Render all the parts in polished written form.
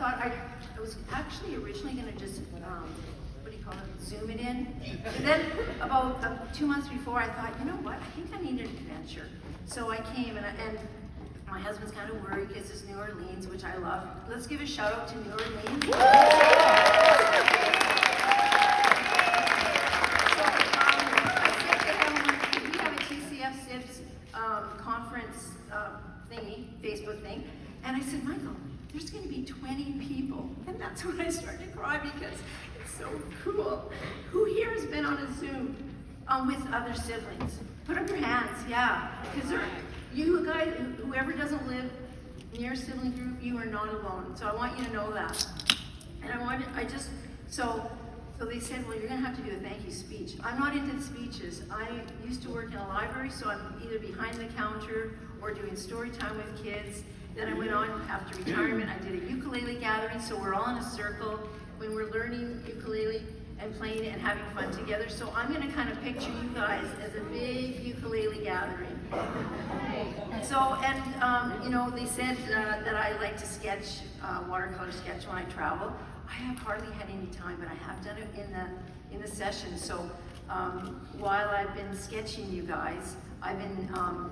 thought I was actually originally going to just, what do you call it, zoom it in. And then about 2 months before, I thought, you know what, I think I need an adventure. So I came, and my husband's kind of worried because it's New Orleans, which I love. Let's give a shout out to New Orleans. So, I said to him, we have a TCF conference thingy, Facebook thing, and I said, Michael, there's going to be 20 people. And that's when I started to cry because it's so cool. Who here has been on a Zoom with other siblings? Put up your hands, yeah. Because you guys, whoever doesn't live near a sibling group, you are not alone. So I want you to know that. And so they said, well, you're going to have to do a thank you speech. I'm not into speeches. I used to work in a library, so I'm either behind the counter or doing story time with kids. Then I went on after retirement. I did a ukulele gathering, so we're all in a circle when we're learning ukulele and playing and having fun together. So I'm going to kind of picture you guys as a big ukulele gathering. So, and you know, they said that I like to sketch, watercolor sketch when I travel. I have hardly had any time, but I have done it in the session. So while I've been sketching you guys, I've been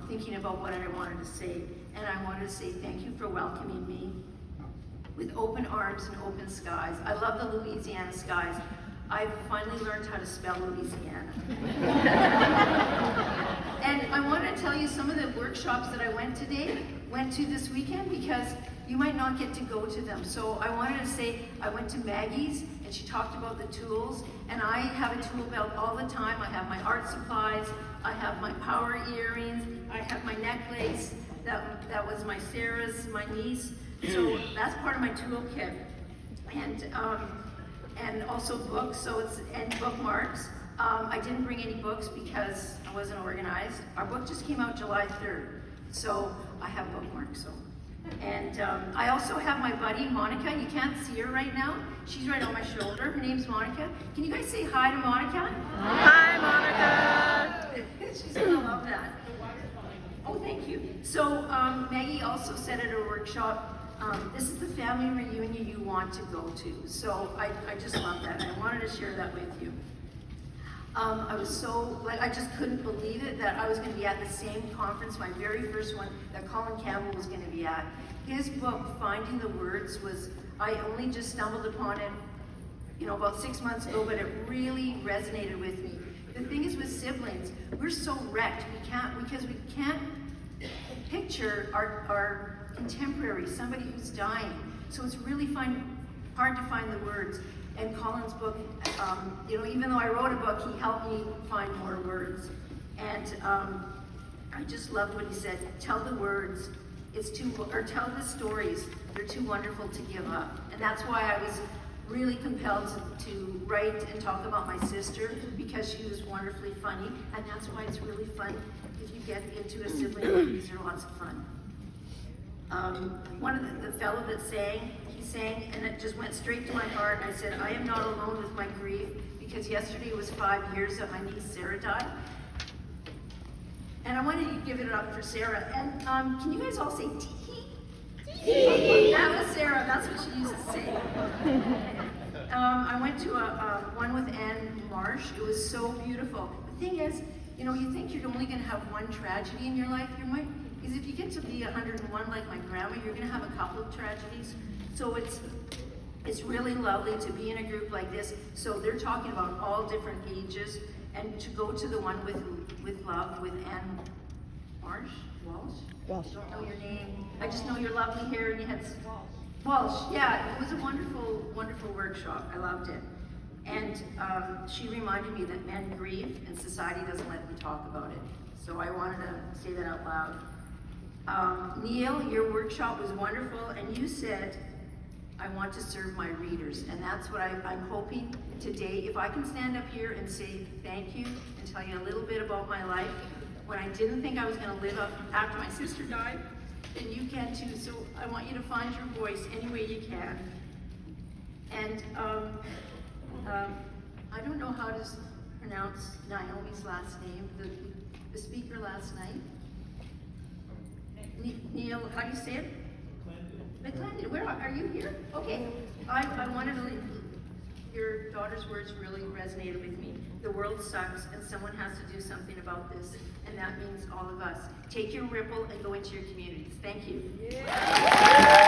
thinking about what I wanted to say. And I wanted to say thank you for welcoming me with open arms and open skies. I love the Louisiana skies. I've finally learned how to spell Louisiana. And I want to tell you some of the workshops that I went to this weekend, because you might not get to go to them. So I wanted to say, I went to Maggie's and she talked about the tools, and I have a tool belt all the time. I have my art supplies, I have my power earrings, I have my necklace, that was Sarah's, my niece. So that's part of my toolkit. And also books, and bookmarks. I didn't bring any books because I wasn't organized. Our book just came out July 3rd, so I have bookmarks. And I also have my buddy, Monica. You can't see her right now. She's right on my shoulder. Her name's Monica. Can you guys say hi to Monica? Hi, Monica! She's gonna love that. Oh, thank you. So Maggie also said at her workshop, this is the family reunion you want to go to. So I just love that. I wanted to share that with you. I was so, I just couldn't believe it that I was going to be at the same conference, my very first one, that Colin Campbell was going to be at. His book, Finding the Words, I only just stumbled upon it, about 6 months ago, but it really resonated with me. The thing is with siblings, we're so wrecked, because we can't picture our contemporary, somebody who's dying. So it's really hard to find the words. And Colin's book, even though I wrote a book, he helped me find more words. And I just loved what he said. Tell the words, tell the stories. They're too wonderful to give up. And that's why I was really compelled to write and talk about my sister, because she was wonderfully funny. And that's why it's really fun if you get into a sibling book. These are lots of fun. One of the fellow that sang, he sang, and it just went straight to my heart. I said, I am not alone with my grief, because yesterday was 5 years that my niece Sarah died. And I wanted to give it up for Sarah. And can you guys all say tee? Tee. That was Sarah, that's what she used to say. I went to one with Anne Marsh. It was so beautiful. The thing is, you think you're only going to have one tragedy in your life. Because if you get to be 101 like my grandma, you're going to have a couple of tragedies. So it's really lovely to be in a group like this. So they're talking about all different ages, and to go to the one with love with Anne Walsh. I don't know your name. I just know your lovely hair and you had Walsh. Yeah, it was a wonderful, wonderful workshop. I loved it. And she reminded me that men grieve and society doesn't let them talk about it. So I wanted to say that out loud. Neil, your workshop was wonderful, and you said, I want to serve my readers, and that's what I'm hoping today. If I can stand up here and say thank you and tell you a little bit about my life when I didn't think I was going to live up after my sister died, then you can too. So I want you to find your voice any way you can. And I don't know how to pronounce Naomi's last name, the speaker last night. Neil, how do you say it? McClendon, where are you here? Okay, I wanted to leave. Your daughter's words really resonated with me. The world sucks, and someone has to do something about this, and that means all of us. Take your ripple and go into your communities. Thank you. Yeah.